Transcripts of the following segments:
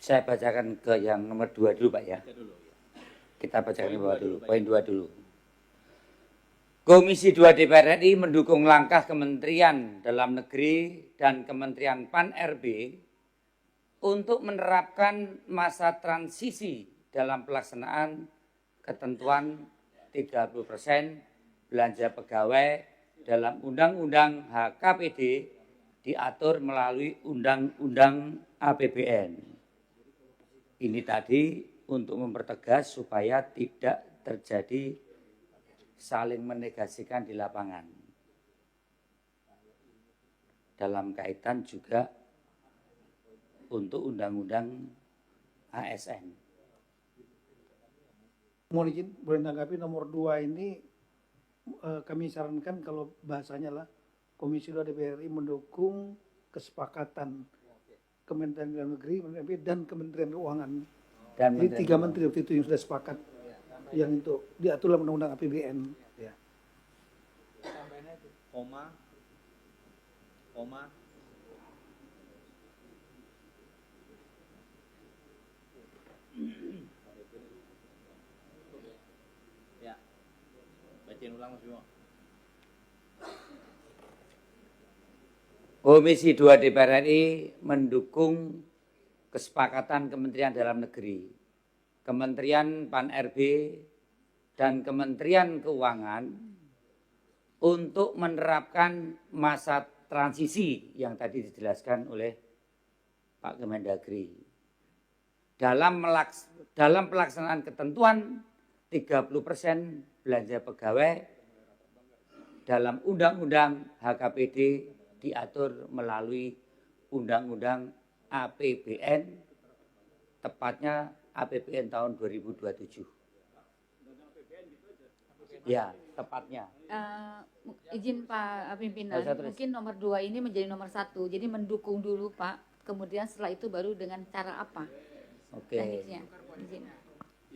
Saya bacakan ke yang nomor 2 dulu Pak ya. Kita bacakan di bawah dulu, poin 2 dulu. Komisi 2 DPR RI mendukung langkah Kementerian Dalam Negeri dan Kementerian Pan-RB untuk menerapkan masa transisi dalam pelaksanaan ketentuan 30% belanja pegawai dalam Undang-Undang HKPD diatur melalui Undang-Undang APBN. Ini tadi untuk mempertegas supaya tidak terjadi saling menegasikan di lapangan. Dalam kaitan juga untuk Undang-Undang ASN. Mohon izin, boleh menanggapi nomor 2 ini kami sarankan kalau bahasanya lah Komisi 2 DPR RI mendukung kesepakatan Kementerian Dalam Negeri dan Kementerian Keuangan. Dan Jadi 3 menteri waktu itu yang sudah sepakat yang untuk diatur dalam Undang-Undang APBN. Ya. Koma. Ya, bacain ulang Mas Bimo. Komisi 2 DPR RI mendukung kesepakatan Kementerian Dalam Negeri, Kementerian Pan-RB, dan Kementerian Keuangan untuk menerapkan masa transisi yang tadi dijelaskan oleh Pak Kemendagri. Dalam pelaksanaan ketentuan 30% belanja pegawai dalam Undang-Undang HKPD diatur melalui Undang-Undang APBN, tepatnya APBN tahun 2027. Ya, tepatnya. Izin Pak Pimpinan, mungkin nomor 2 ini menjadi nomor 1, jadi mendukung dulu Pak, kemudian setelah itu baru dengan cara apa? Oke. Izin.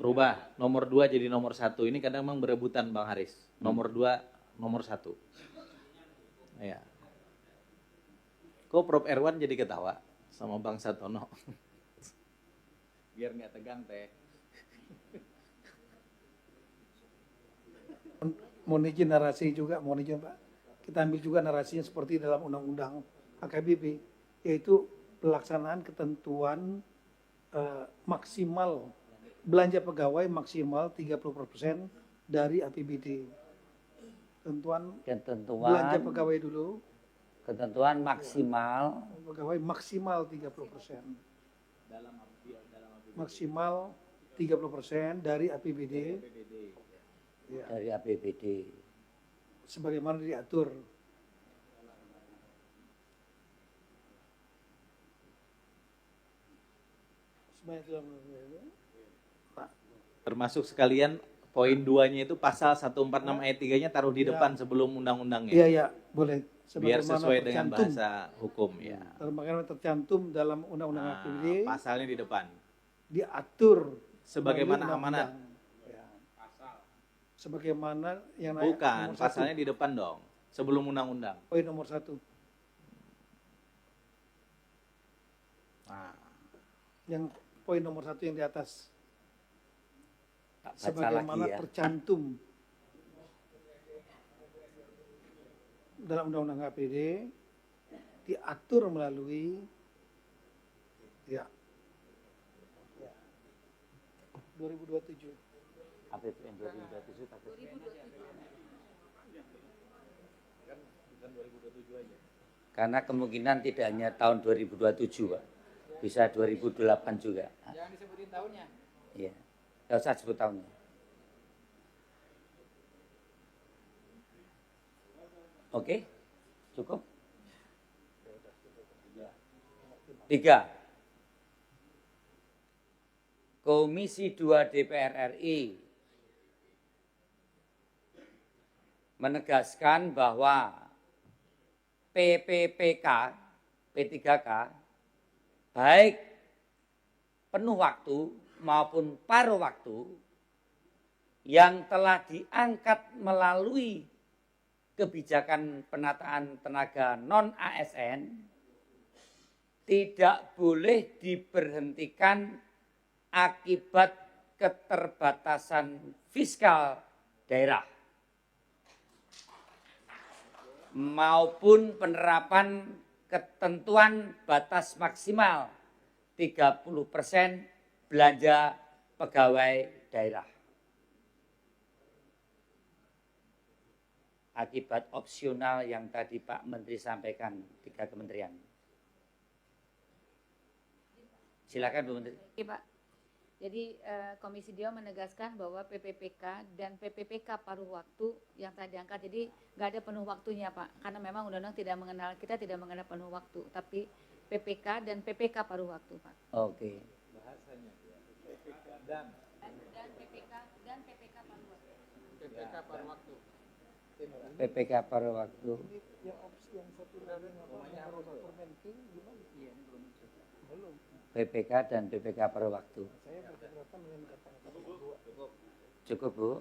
Berubah, nomor 2 jadi nomor 1. Ini kadang memang berebutan Bang Haris. Nomor 2, nomor 1. Ya. Kok Prof. Erwan jadi ketawa sama Bang Satono? Biar nggak tegang teh. Mohon izin narasi juga, mohon izin Pak. Kita ambil juga narasinya seperti dalam Undang-Undang HKBP, yaitu pelaksanaan ketentuan maksimal belanja pegawai maksimal 30% dari APBD. Ketentuan belanja pegawai dulu. Ketentuan maksimal Pegawai maksimal 30%. Maksimal 30% dari APBD. Ya. Dari APBD. Sebagaimana diatur. Termasuk sekalian poin 2-nya itu pasal 146 ayat 3-nya taruh di depan sebelum undang-undangnya. Iya, ya, boleh. Biar sesuai dengan bahasa hukum ya. Sebagaimana tercantum dalam Undang-Undang APBD. Pasalnya di depan. Diatur sebagaimana amanat. Ya. Sebagaimana yang bukan, pasalnya di depan dong. Sebelum undang-undang. Poin nomor 1. Nah. Yang poin nomor 1 yang di atas. Tak baca sebagaimana lagi ya. tercantum dalam Undang-Undang APBD diatur melalui ya 2027. APBN 2027 takut. Karena kemungkinan tidak hanya tahun 2027, Pak. Bisa 2008 juga. Jangan disebutin tahunnya. Iya. Enggak usah sebut tahunnya. Oke? Cukup? 3. Komisi 2 DPR RI menegaskan bahwa PPPK, P3K, baik penuh waktu maupun paruh waktu yang telah diangkat melalui kebijakan penataan tenaga non-ASN tidak boleh diberhentikan akibat keterbatasan fiskal daerah maupun penerapan ketentuan batas maksimal 30% belanja pegawai daerah. Akibat opsional yang tadi Pak Menteri sampaikan, 3 kementerian. Silakan Bu Menteri. Oke Pak. Jadi Komisi 2 menegaskan bahwa PPPK dan PPPK paruh waktu yang tadi diangkat, jadi nggak ada penuh waktunya Pak, karena memang undang-undang tidak mengenal, kita tidak mengenal penuh waktu, tapi PPK dan PPK paruh waktu Pak. Oke. Bahasanya PPK dan PPK dan PPK paruh waktu. PPK paruh waktu. PPK paruh waktu. Yang opsi yang satu lagi namanya Permenking gimana? Iya, belum. PPK dan PPK paruh waktu. Saya berkeberatan dengan kata-kata dua. Cukup Bu.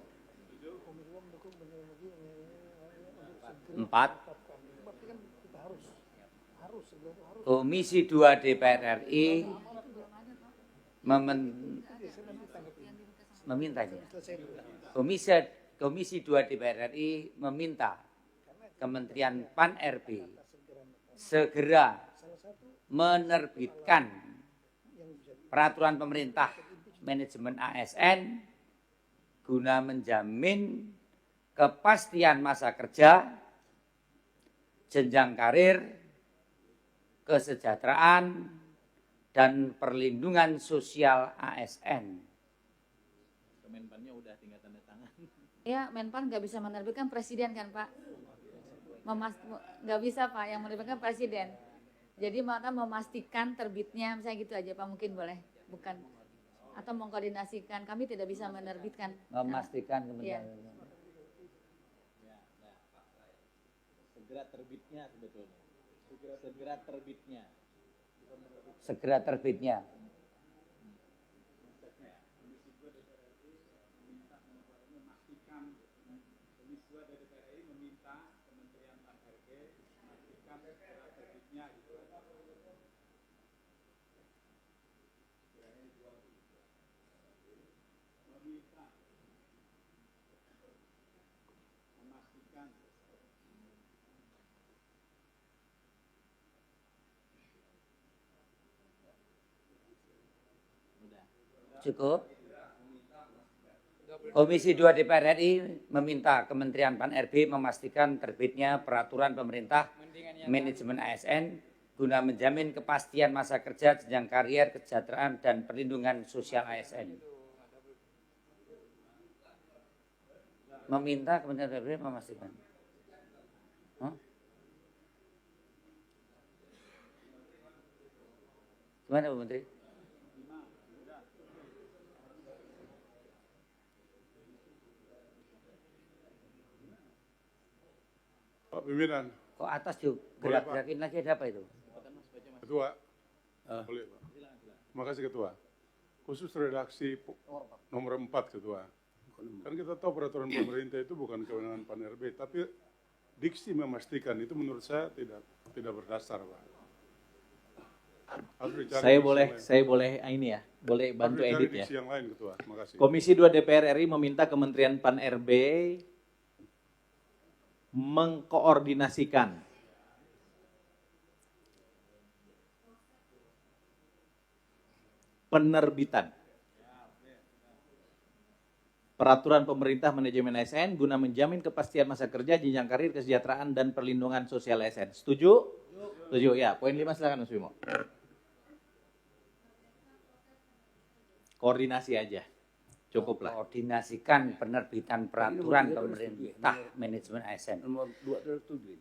Komisi 2 mendukung untuk 4. berarti kan kita harus segera. Komisi 2 DPR RI memintanya. Komisi 2 DPR RI meminta Kementerian Pan-RB segera menerbitkan peraturan pemerintah manajemen ASN guna menjamin kepastian masa kerja, jenjang karir, kesejahteraan, dan perlindungan sosial ASN. Kemenpannya udah tinggal tanda tangan. Ya, Menpan nggak bisa menerbitkan presiden kan Pak? Nggak bisa Pak, yang menerbitkan presiden. Jadi maka memastikan terbitnya, misalnya gitu aja Pak, mungkin boleh, bukan, atau mengkoordinasikan. Kami tidak bisa menerbitkan. Memastikan kemudian. Segera terbitnya sebetulnya. Segera terbitnya. Segera terbitnya. Cukup. Komisi 2 DPR RI meminta Kementerian Pan-RB memastikan terbitnya peraturan pemerintah manajemen ASN guna menjamin kepastian masa kerja, jenjang karier, kesejahteraan, dan perlindungan sosial ASN. Meminta Kementerian Pan-RB memastikan. Gimana Bu Menteri? Pak Pimpinan. Kok atas gerak-gerakin lagi, ada apa itu? Ketua. Boleh Pak. Terima kasih Ketua. Khusus redaksi nomor 4 Ketua. Kan kita tahu peraturan pemerintah itu bukan kewenangan Pan-RB, tapi diksi memastikan itu menurut saya tidak berdasar Pak. Saya boleh ini ya, boleh bantu edit ya. Diksi yang lain Ketua. Terima kasih. Komisi 2 DPR RI meminta Kementerian Pan-RB mengkoordinasikan penerbitan peraturan pemerintah manajemen ASN guna menjamin kepastian masa kerja, jenjang karir, kesejahteraan, dan perlindungan sosial ASN. Setuju? Setuju ya. Poin 5 silakan Mas Bimo. Koordinasi aja. Cukup lah. Koordinasikan penerbitan peraturan pemerintah manajemen ASN. Nomor 2 terus setuju.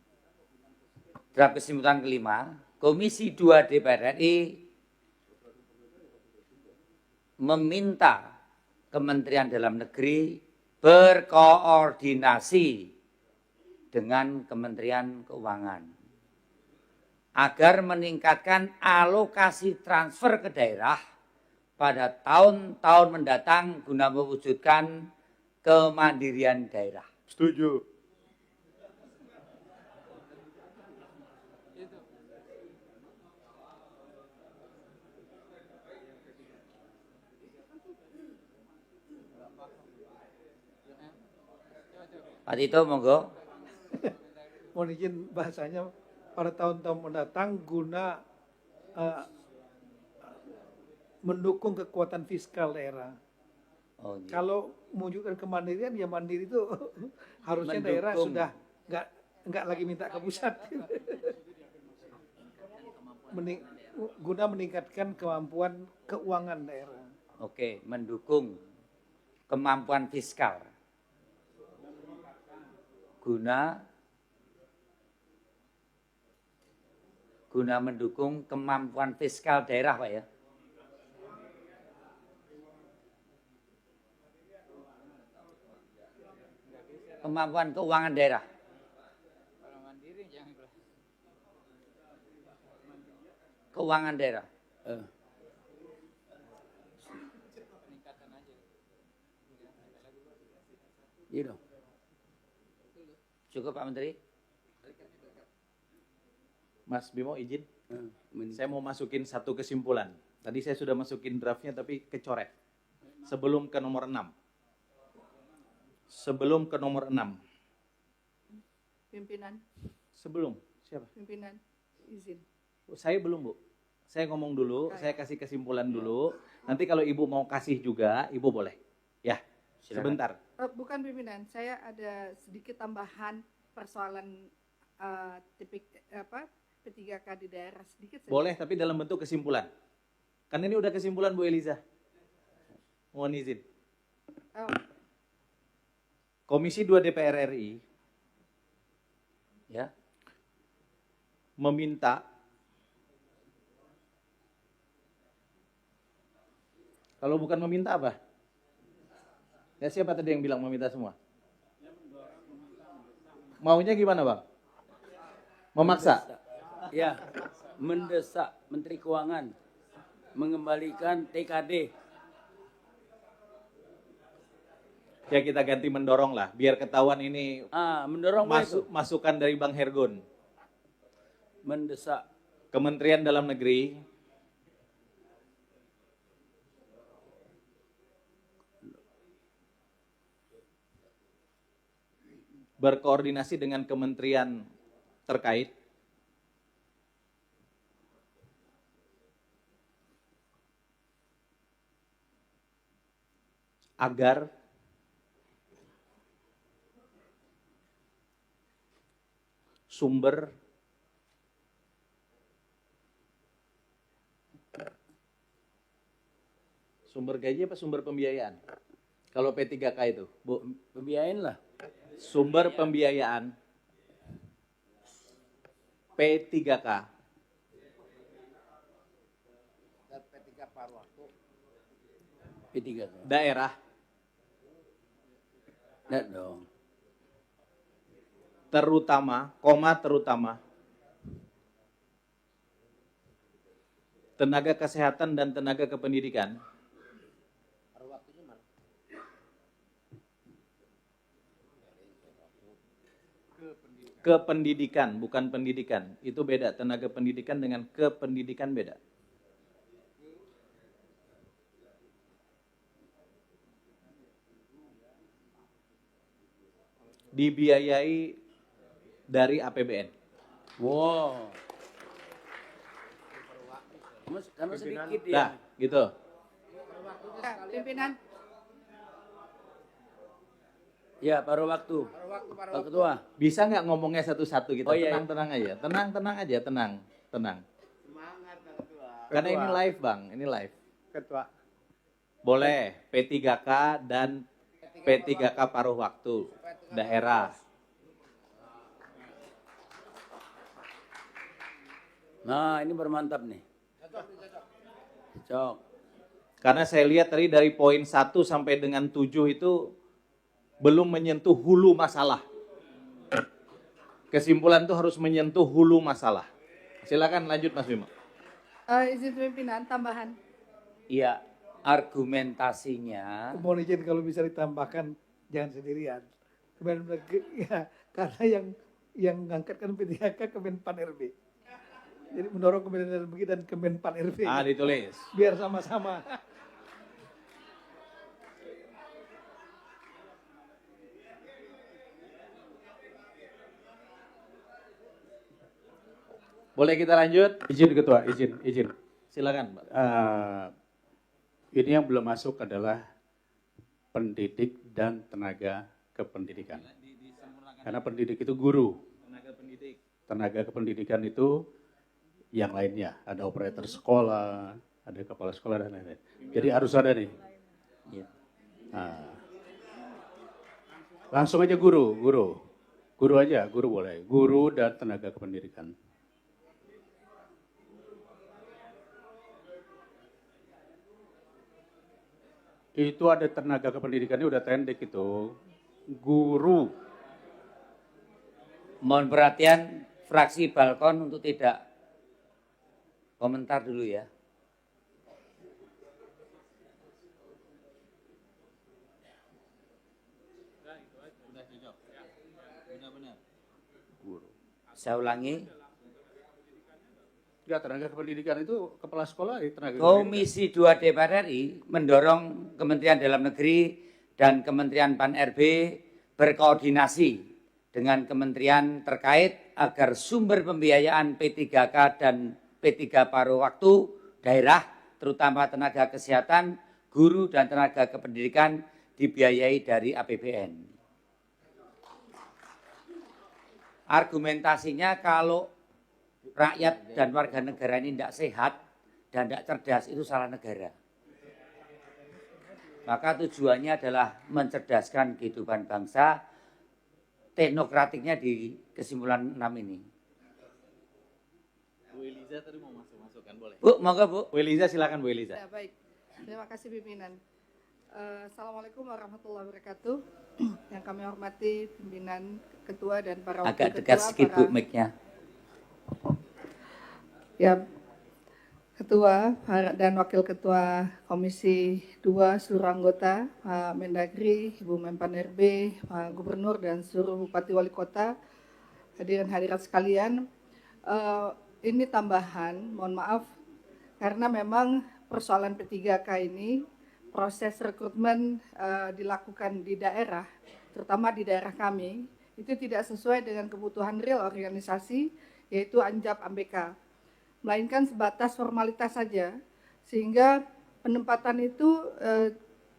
Draft kesimpulan kelima, Komisi 2 DPR RI meminta Kementerian Dalam Negeri berkoordinasi dengan Kementerian Keuangan agar meningkatkan alokasi transfer ke daerah pada tahun-tahun mendatang guna mewujudkan kemandirian daerah. Setuju. Pak Tito, monggo. Mohon izin bahasanya pada tahun-tahun mendatang guna mendukung kekuatan fiskal daerah. Oh, iya. Kalau mewujudkan kemandirian, ya mandiri itu harusnya daerah Mendukung. sudah nggak lagi minta ke pusat. Guna meningkatkan kemampuan keuangan daerah. Oke, mendukung kemampuan fiskal. Guna mendukung kemampuan fiskal daerah, Pak ya. Kemampuan keuangan daerah. Keuangan daerah. Iya dong. Cukup Pak Menteri? Mas Bimo izin, saya mau masukin satu kesimpulan. Tadi saya sudah masukin draftnya tapi kecoret. Sebelum ke nomor 6. Sebelum ke nomor 6. Pimpinan, Sebelum, siapa? pimpinan, izin. Saya belum, Bu. Saya ngomong dulu, saya kasih kesimpulan dulu. Nanti kalau Ibu mau kasih juga, Ibu boleh. Ya, Silakan. sebentar. Bukan pimpinan, saya ada sedikit tambahan persoalan P3K di daerah sedikit saja. Boleh, tapi dalam bentuk kesimpulan. Kan ini udah kesimpulan Bu Eliza. Mohon izin. Oh, Komisi 2 DPR RI Ya. meminta kalau bukan meminta apa? Ya siapa tadi yang bilang meminta semua? Maunya gimana Bang? Memaksa? Ya, mendesak Menteri Keuangan mengembalikan TKD. Ya kita ganti mendorong lah, biar ketahuan ini Mendorong boleh itu. masukan dari Bang Hergun. Mendesak Kementerian Dalam Negeri berkoordinasi dengan kementerian terkait agar sumber gaji apa sumber pembiayaan? Kalau P3K itu, Bu, pembiayaan lah. sumber pembiayaan P3K P3 daerah Enggak dong. terutama tenaga kesehatan dan tenaga kependidikan kependidikan, bukan pendidikan. Itu beda, tenaga pendidikan dengan kependidikan beda. Dibiayai dari APBN. Wow. Karena sedikit ya. Nah, gitu. pimpinan, Ya, paruh waktu. Pak Ketua. Bisa nggak ngomongnya satu-satu kita? Oh, iya, Tenang aja. Tenang aja, tenang. Karena ini live, Bang. Ini live. Ketua. Boleh P3K dan P3K paruh waktu daerah. Nah, ini bermantap nih. Cocok. Karena saya lihat tadi dari poin 1 sampai dengan 7 itu belum menyentuh hulu masalah. Kesimpulan itu harus menyentuh hulu masalah. Silakan lanjut Mas Bimo. izin pimpinan tambahan. Iya, argumentasinya Mohon izin kalau bisa ditambahkan jangan sendirian. Ya, karena yang mengangkatkan P3K Kemenpan RB. Jadi mendorong Kementerian Dalam Negeri dan Kemenpan RB. Ditulis. Biar sama-sama. Boleh kita lanjut? Izin Ketua, izin. Silakan, Pak. Ini yang belum masuk adalah pendidik dan tenaga kependidikan. Karena pendidik itu guru. Tenaga kependidikan itu yang lainnya. Ada operator sekolah, ada kepala sekolah dan lain-lain. Jadi harus ada nih. Nah, langsung aja guru. Guru aja, guru boleh. Guru dan tenaga kependidikan. Itu ada tenaga kependidikannya udah tendek itu. Guru. Mohon perhatian fraksi Balkon untuk tidak komentar dulu ya. Saya ulangi. Ya, tenaga kependidikan itu kepala sekolah ya, tenaga Komisi 2 DPR RI mendorong Kementerian Dalam Negeri dan Kementerian Pan-RB berkoordinasi dengan kementerian terkait agar sumber pembiayaan P3K dan P3 paruh waktu daerah, terutama tenaga kesehatan, guru dan tenaga kependidikan dibiayai dari APBN. Argumentasinya kalau rakyat dan warga negara ini tidak sehat dan tidak cerdas itu salah negara. Maka tujuannya adalah mencerdaskan kehidupan bangsa, teknokratiknya di kesimpulan 6 ini. Bu Eliza tadi mau masuk-masukkan, boleh? Bu, monggo Bu. Bu Eliza, silakan Bu Eliza. Ya, baik. Terima kasih pimpinan. Assalamualaikum warahmatullahi wabarakatuh. Yang kami hormati pimpinan, ketua dan para wakil Agak ketua. dekat sedikit Bu mic-nya. Ya, Ketua dan Wakil Ketua Komisi 2 seluruh anggota, Pak Mendagri, Ibu Menpan RB, Pak Gubernur dan seluruh Bupati Wali Kota, hadirin hadirat sekalian. Ini tambahan, mohon maaf, karena memang persoalan P3K ini proses rekrutmen dilakukan di daerah, terutama di daerah kami, itu tidak sesuai dengan kebutuhan real organisasi, yaitu Anjap AMBK. Melainkan sebatas formalitas saja, sehingga penempatan itu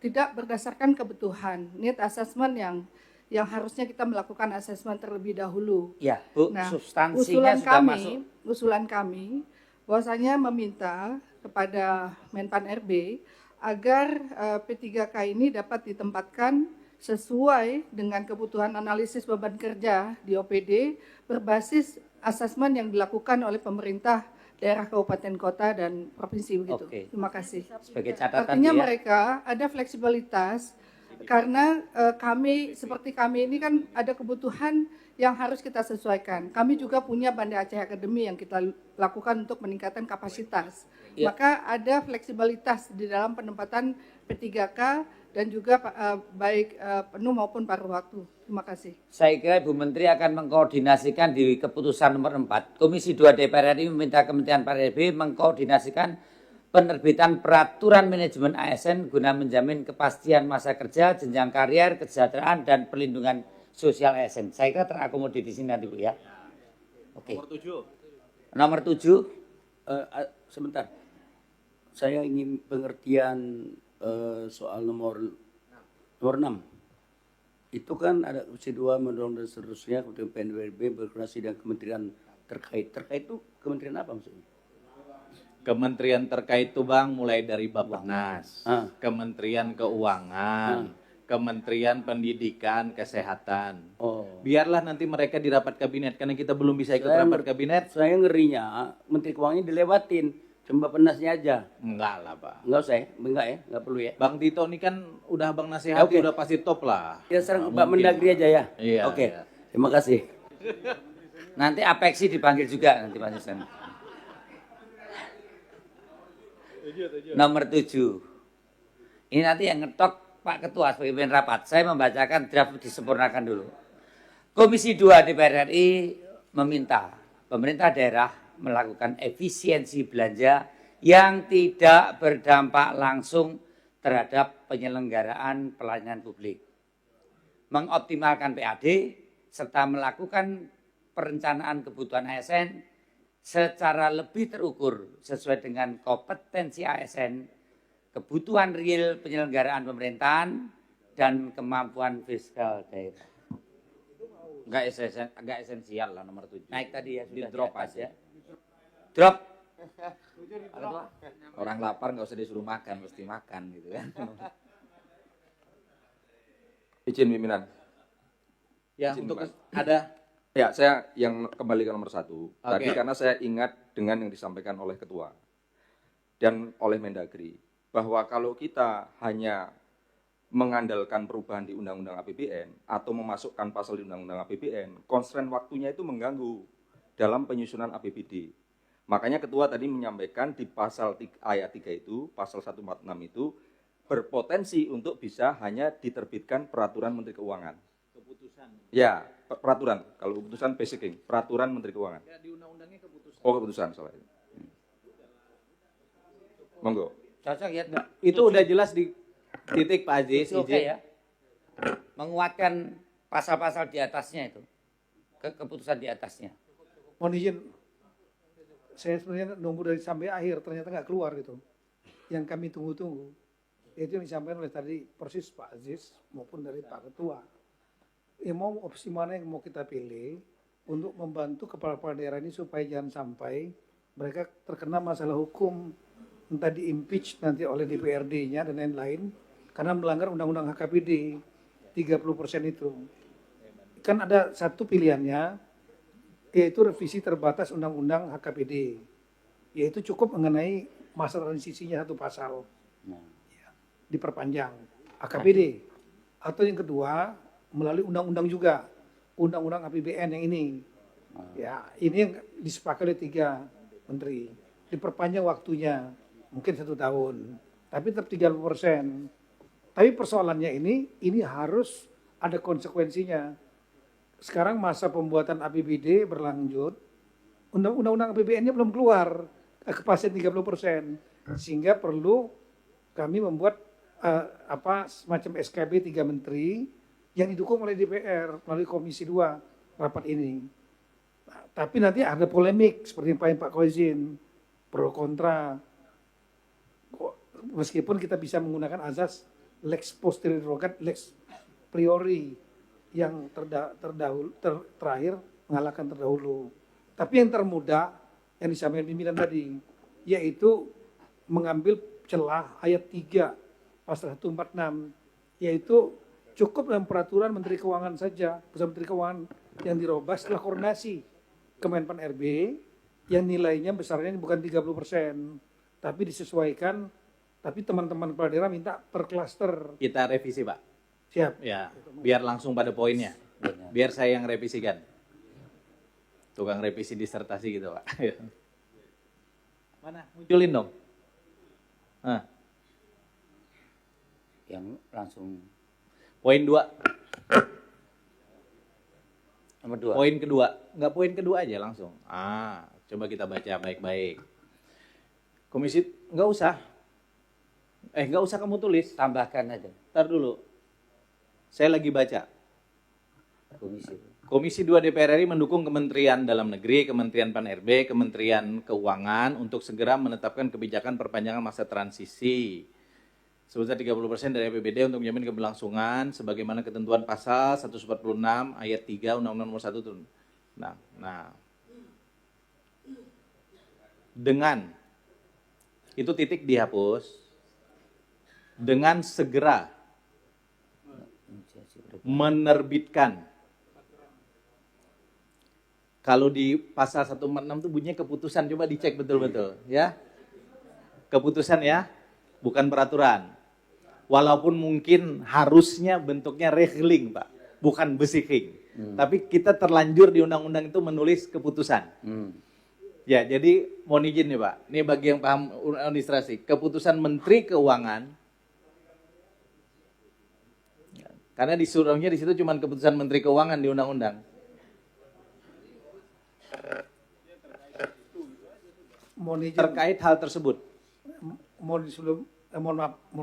tidak berdasarkan kebutuhan, need assessment yang harusnya kita melakukan asesmen terlebih dahulu. Ya Bu, Nah, substansinya sudah masuk. usulan kami bahwasanya meminta kepada Menpan RB agar P3K ini dapat ditempatkan sesuai dengan kebutuhan analisis beban kerja di OPD berbasis asesmen yang dilakukan oleh pemerintah daerah kabupaten kota dan provinsi begitu. Oke. Terima kasih. Sebagai catatan Artinya Bu ya. mereka ada fleksibilitas karena seperti kami ini kan ada kebutuhan yang harus kita sesuaikan. Kami juga punya Banda Aceh Academy yang kita lakukan untuk meningkatkan kapasitas. Ya. Maka ada fleksibilitas di dalam penempatan P3K dan juga baik penuh maupun paruh waktu. Terima kasih. Saya kira Ibu Menteri akan mengkoordinasikan di keputusan nomor 4. Komisi 2 DPR RI meminta Kementerian Pan-RB mengkoordinasikan penerbitan peraturan manajemen ASN guna menjamin kepastian masa kerja, jenjang karier, kesejahteraan, dan perlindungan sosial ASN. Saya kira terakomodir di sini nanti Bu ya. Oke. Nomor 7. Sebentar. Saya ingin pengertian soal nomor 6. Itu kan ada Komisi 2 mendorong dan seterusnya, kemudian PNWRB berkoordinasi dengan kementerian terkait. Terkait itu kementerian apa maksudnya? Kementerian terkait itu Bang mulai dari Bappenas, Kementerian Keuangan, Kementerian Pendidikan, Kesehatan. Biarlah nanti mereka di rapat kabinet karena kita belum bisa ikut rapat kabinet. Saya ngerinya Menteri Keuangannya dilewatin, cuma Bappenasnya aja. Enggak lah Pak. Enggak usah ya? Enggak ya? Enggak perlu ya? Bang Tito ini kan udah Bang Nasihati, Oke. udah pasti top lah. Ya serang Nggak Pak mungkin. Mendagri aja ya? Iya. Oke, Iya. terima kasih. Nanti Apeksi dipanggil juga nanti Pak Susan. Nomor 7. Ini nanti yang ngetok Pak Ketua sebagai pemimpin rapat. Saya membacakan draft disempurnakan dulu. Komisi 2 DPR RI meminta pemerintah daerah melakukan efisiensi belanja yang tidak berdampak langsung terhadap penyelenggaraan pelayanan publik. Mengoptimalkan PAD serta melakukan perencanaan kebutuhan ASN secara lebih terukur sesuai dengan kompetensi ASN, kebutuhan real penyelenggaraan pemerintahan, dan kemampuan fiskal daerah. Enggak esensial lah nomor 7. Naik tadi ya, Di sudah drop atas aja. ya. Drop. Orang lapar nggak usah disuruh makan, mesti makan gitu kan. Izin pimpinan. Ya, Izin, untuk Mas. ada Ya, saya yang kembali ke nomor 1. Tadi Oke. karena saya ingat dengan yang disampaikan oleh Ketua dan oleh Mendagri, bahwa kalau kita hanya mengandalkan perubahan di Undang-Undang APBN atau memasukkan pasal di Undang-Undang APBN, constraint waktunya itu mengganggu dalam penyusunan APBD. Makanya Ketua tadi menyampaikan di pasal ayat 3 itu, pasal 146 itu, berpotensi untuk bisa hanya diterbitkan peraturan Menteri Keuangan. keputusan. Ya, peraturan. Kalau keputusan basicing, peraturan Menteri Keuangan. Ya, di undang-undangnya keputusan. Oh, keputusan salah. Monggo. Cocok ya? Itu udah jelas di titik Pak Aziz. Itu oke izin. ya. Menguatkan pasal-pasal di atasnya itu. Keputusan di atasnya. Mohon izin, saya sebenarnya nunggu dari sampai akhir, ternyata nggak keluar gitu. Yang kami tunggu-tunggu, itu yang disampaikan oleh tadi persis Pak Aziz maupun dari Pak Ketua. Mau opsi mana yang mau kita pilih untuk membantu kepala-kepala daerah ini supaya jangan sampai mereka terkena masalah hukum, entah di impeach nanti oleh DPRD-nya dan lain-lain, karena melanggar Undang-Undang HKPD 30% itu. Kan ada satu pilihannya, yaitu revisi terbatas Undang-Undang HKPD, yaitu cukup mengenai masa transisinya satu pasal, ya, diperpanjang HKPD. Atau yang kedua, melalui undang-undang juga, Undang-Undang APBN yang ini. Ya, ini yang disepakati oleh 3 menteri. Diperpanjang waktunya, mungkin 1 tahun, tapi tetap 30%. Tapi persoalannya ini harus ada konsekuensinya. Sekarang masa pembuatan APBD berlanjut, undang-undang APBN-nya belum keluar, kepastian 30%, sehingga perlu kami membuat semacam SKB 3 menteri yang didukung oleh DPR melalui Komisi 2 rapat ini. Nah, tapi nanti ada polemik seperti yang Pak Koizin, pro kontra. Meskipun kita bisa menggunakan azas lex posterior rogat, lex priori yang terakhir mengalahkan terdahulu. Tapi yang termudah yang disampaikan pimpinan tadi, yaitu mengambil celah ayat 3 pasal 146, yaitu cukup dalam peraturan Menteri Keuangan saja, Pusat Menteri Keuangan yang dirubah setelah koordinasi Kemenpan RB yang nilainya besarnya bukan 30%, tapi disesuaikan, tapi teman-teman kepala daerah minta per klaster. Kita revisi, Pak. Siap. Ya, biar langsung pada poinnya. Biar saya yang revisikan. Tukang revisi disertasi gitu, Pak. Mana? Munculin dong. Nah, Yang langsung poin 2. nomor 2. Poin kedua. Enggak poin kedua aja langsung. Coba kita baca baik-baik. Komisi, enggak usah. Enggak usah kamu tulis. Tambahkan aja. Ntar dulu. Saya lagi baca. Komisi. Komisi 2 DPR RI mendukung Kementerian Dalam Negeri, Kementerian Pan-RB, Kementerian Keuangan untuk segera menetapkan kebijakan perpanjangan masa transisi sebesar 30% dari APBD untuk menjamin keberlangsungan sebagaimana ketentuan pasal 146 ayat 3 Undang-Undang Nomor 1 turun. Nah. Dengan itu titik dihapus. Dengan segera menerbitkan. Kalau di pasal 146 itu bunyinya keputusan, coba dicek betul-betul ya. Keputusan ya, bukan peraturan. Walaupun mungkin harusnya bentuknya regling, Pak, bukan besiking. Tapi kita terlanjur di undang-undang itu menulis keputusan. Ya, jadi mohon izin nih, Pak. Ini bagi yang paham administrasi. Keputusan Menteri Keuangan, karena disuruhnya di situ cuma keputusan Menteri Keuangan di undang-undang. Mohon izin, Terkait hal tersebut. mohon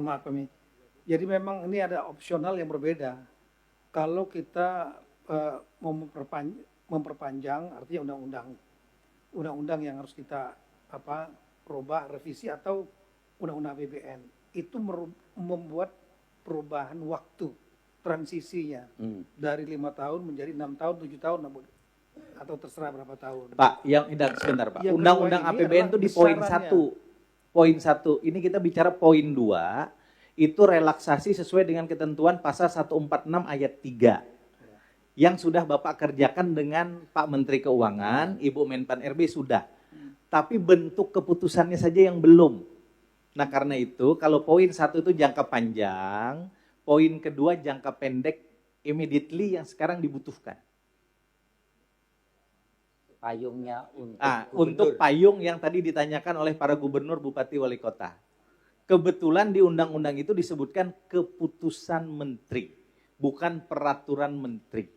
maaf kami. Jadi memang ini ada opsional yang berbeda. Kalau kita mau memperpanjang, artinya undang-undang yang harus kita rubah, revisi atau undang-undang APBN itu membuat perubahan waktu transisinya dari 5 tahun menjadi 6 tahun, 7 tahun atau terserah berapa tahun. Pak, yang sebentar Pak. Yang Undang-undang kedua ini APBN itu di poin besarannya. 1. Poin 1. Ini kita bicara poin 2. Itu relaksasi sesuai dengan ketentuan pasal 146 ayat 3. Yang sudah Bapak kerjakan dengan Pak Menteri Keuangan, Ibu Menpan RB sudah. Tapi bentuk keputusannya saja yang belum. Nah karena itu kalau poin 1 itu jangka panjang, poin kedua jangka pendek immediately yang sekarang dibutuhkan. Payungnya untuk Untuk payung yang tadi ditanyakan oleh para gubernur, bupati, wali kota. Kebetulan di undang-undang itu disebutkan keputusan menteri, bukan peraturan menteri.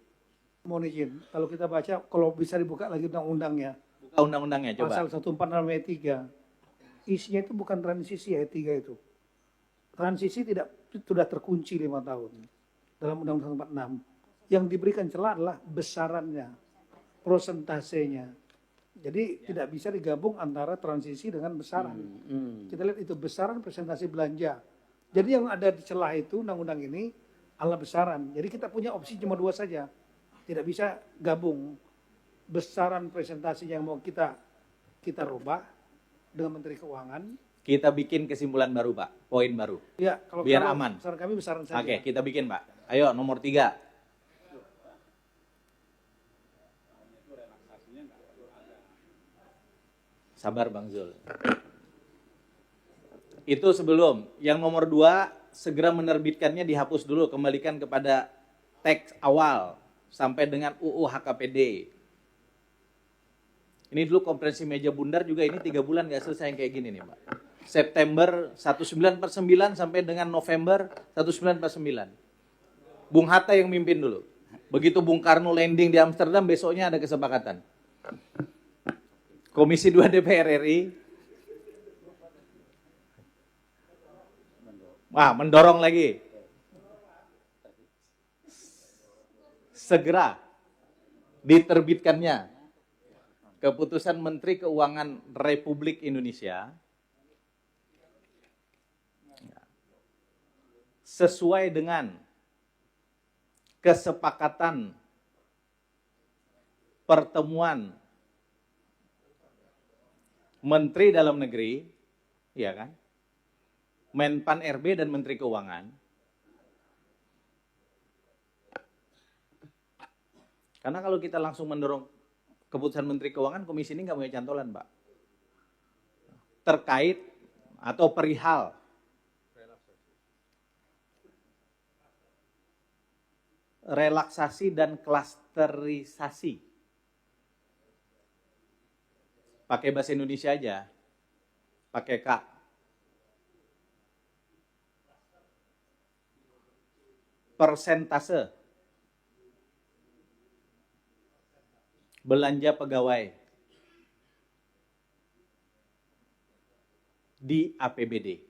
Mohon izin, kalau kita baca, kalau bisa dibuka lagi undang-undangnya. Buka undang-undangnya coba. Pasal 146 ayat 3. Isinya itu bukan transisi ayat 3 itu. Transisi sudah terkunci 5 tahun dalam Undang-Undang 146. Yang diberikan celah adalah besarannya, prosentasenya. Jadi tidak bisa digabung antara transisi dengan besaran. Kita lihat itu besaran presentasi belanja. Jadi yang ada di celah itu undang-undang ini adalah besaran. Jadi kita punya opsi cuma 2 saja. Tidak bisa gabung besaran presentasi yang mau kita rubah dengan Menteri Keuangan. Kita bikin kesimpulan baru Pak, poin baru. Ya, Biar kalau aman. Saran kami besaran saja. Oke, kita bikin Pak. Ayo nomor 3. Sabar Bang Zul. Itu sebelum. Yang nomor 2, segera menerbitkannya dihapus dulu. Kembalikan kepada teks awal sampai dengan UU HKPD. Ini dulu konferensi meja bundar juga ini 3 bulan nggak selesai yang kayak gini nih Pak. September 1949 sampai dengan November 1949. Bung Hatta yang mimpin dulu. Begitu Bung Karno landing di Amsterdam, besoknya ada kesepakatan. Komisi 2 DPR RI mendorong lagi. Segera diterbitkannya keputusan Menteri Keuangan Republik Indonesia sesuai dengan kesepakatan pertemuan Menteri Dalam Negeri, ya kan? Menpan RB dan Menteri Keuangan. Karena kalau kita langsung mendorong keputusan Menteri Keuangan, komisi ini nggak punya cantolan, Pak. Terkait atau perihal relaksasi dan klasterisasi. Pakai bahasa Indonesia aja. Pakai K. Persentase belanja pegawai di APBD.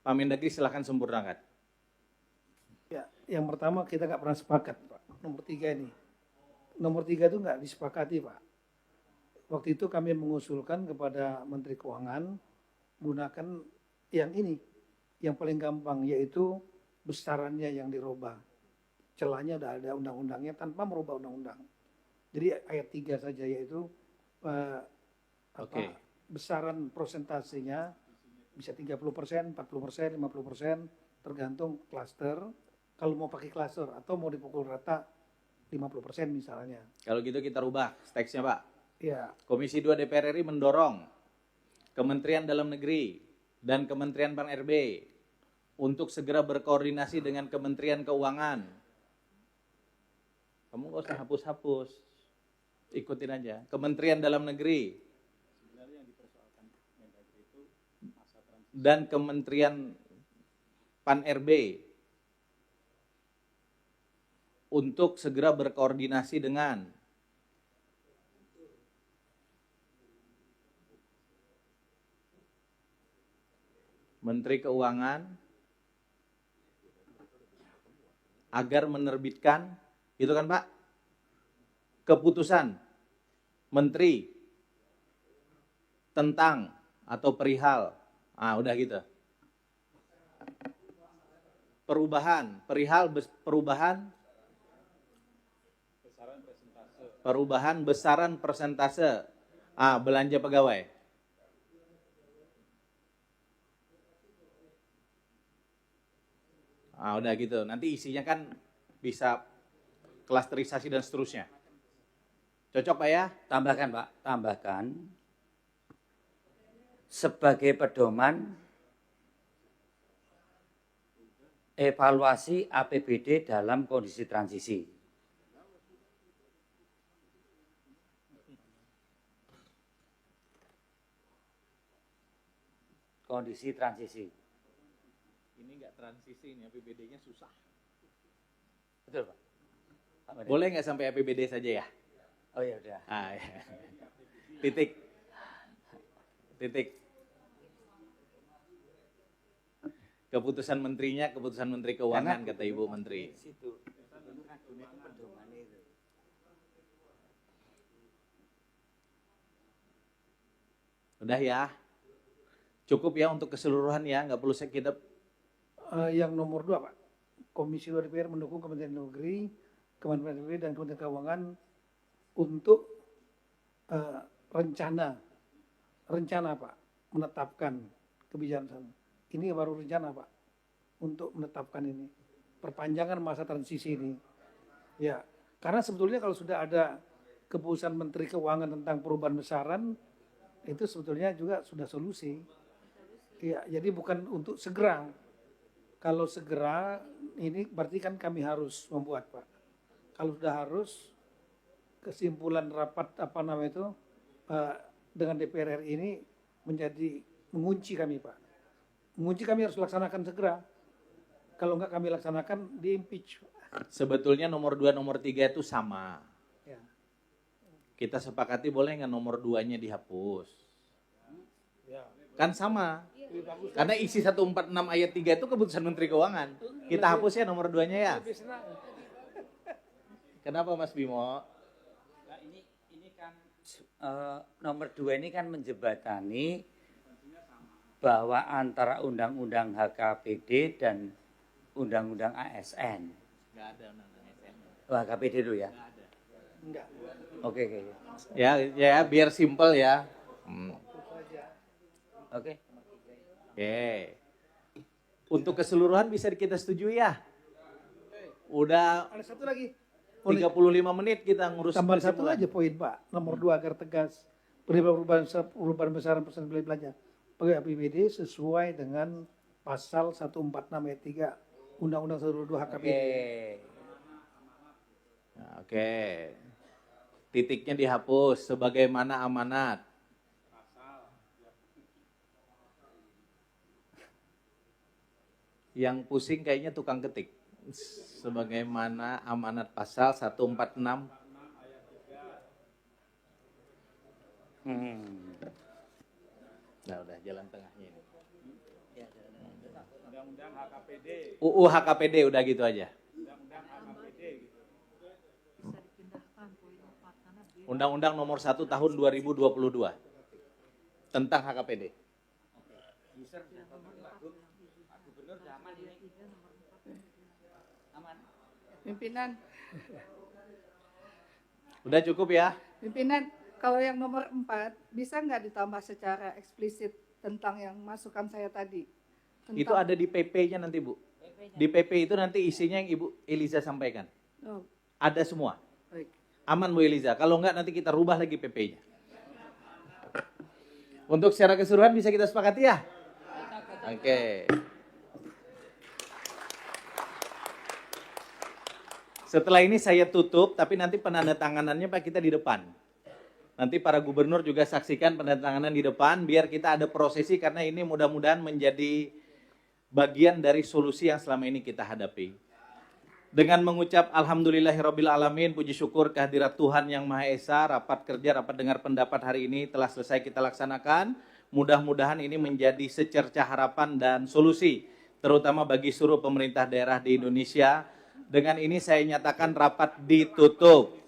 Pak Mendagri silahkan sempurnakan. Ya, yang pertama kita nggak pernah sepakat, Pak. Nomor 3 ini. Nomor 3 itu nggak disepakati, Pak. Waktu itu kami mengusulkan kepada Menteri Keuangan gunakan yang ini, yang paling gampang, yaitu besarannya yang dirubah. Celahnya udah ada undang-undangnya tanpa merubah undang-undang. Jadi ayat 3 saja, yaitu besaran prosentasenya bisa 30%, 40%, 50%, tergantung klaster. Kalau mau pakai klaster atau mau dipukul rata 50% misalnya. Kalau gitu kita rubah teksnya, Pak. Ya. Komisi 2 DPR RI mendorong Kementerian Dalam Negeri dan Kementerian Pan RB untuk segera berkoordinasi dengan Kementerian Keuangan. Kamu nggak usah hapus-hapus, ikutin aja. Kementerian Dalam Negeri dan Kementerian Pan RB untuk segera berkoordinasi dengan Menteri Keuangan agar menerbitkan, itu kan Pak, keputusan menteri, tentang atau perihal. Udah gitu. Perubahan, perihal perubahan besaran persentase. Belanja pegawai. Udah gitu. Nanti isinya kan bisa klasterisasi dan seterusnya. Cocok Pak ya? Tambahkan Pak, tambahkan. Sebagai pedoman evaluasi APBD dalam kondisi transisi. Kondisi transisi. Ini enggak transisi, ini APBD-nya susah. Betul Pak? Pak Mada. Boleh nggak sampai APBD saja ya? Oh ya udah. Ya. Titik. Keputusan menterinya, keputusan Menteri Keuangan, kata Ibu Menteri. Situ. Udah ya? Cukup ya untuk keseluruhan ya, nggak perlu kita. Yang nomor 2 Pak, Komisi 2 DPR mendukung Kementerian Negeri, Kementerian Negeri dan Kementerian Keuangan untuk rencana Pak menetapkan kebijakan. Ini baru rencana Pak untuk menetapkan ini perpanjangan masa transisi ini. Ya, karena sebetulnya kalau sudah ada keputusan Menteri Keuangan tentang perubahan besaran itu sebetulnya juga sudah solusi. Ya, jadi bukan untuk segera. Kalau segera ini berarti kan kami harus membuat Pak. Kalau sudah harus kesimpulan rapat dengan DPR RI ini menjadi mengunci kami Pak. Mengunci kami harus laksanakan segera. Kalau enggak kami laksanakan di impeach. Sebetulnya nomor 2, nomor 3 itu sama. Ya. Kita sepakati boleh nggak nomor 2-nya dihapus? Ya. Kan sama. Karena isi 146 ayat 3 itu keputusan Menteri Keuangan. Kita hapus ya nomor 2-nya ya. Kenapa Mas Bimo? Nah, ini kan nomor 2 ini kan menjembatani bahwa antara Undang-Undang HKPD dan Undang-Undang ASN. Nggak ada Undang-Undang ASN. HKPD dulu ya? Enggak. Oke. Ya biar simpel ya. Oke. Untuk keseluruhan bisa kita setujui ya. Udah Ada satu lagi. 35 menit kita ngurus. Tambah satu kesimpulan. aja poin Pak. Nomor 2 agar tegas perubahan besaran persen belanja pegawai APBD sesuai dengan pasal 146 ayat 3 Undang-Undang 122 HKPD. Oke. Titiknya dihapus sebagaimana amanat. Yang pusing kayaknya tukang ketik. Sebagaimana amanat pasal 146. Nah, udah jalan tengahnya ini. Undang-undang HKPD. UU HKPD udah gitu aja. Undang-Undang nomor 1 tahun 2022 tentang HKPD. Pimpinan, Udah cukup ya? pimpinan, kalau yang nomor 4 bisa nggak ditambah secara eksplisit tentang yang masukan saya tadi? Itu ada di PP-nya nanti Bu. Di PP itu nanti isinya yang Ibu Eliza sampaikan. Oh, Ada semua. baik. Aman Bu Eliza. Kalau enggak nanti kita rubah lagi PP-nya. Untuk secara keseluruhan bisa kita sepakati ya? Oke. Setelah ini saya tutup, tapi nanti penandatanganannya Pak kita di depan. Nanti para gubernur juga saksikan penandatanganan di depan, biar kita ada prosesi karena ini mudah-mudahan menjadi bagian dari solusi yang selama ini kita hadapi. Dengan mengucap Alhamdulillahirabbil alamin, puji syukur kehadirat Tuhan Yang Maha Esa, rapat kerja, rapat dengar pendapat hari ini telah selesai kita laksanakan. Mudah-mudahan ini menjadi secercah harapan dan solusi, terutama bagi seluruh pemerintah daerah di Indonesia. Dengan ini saya nyatakan rapat ditutup.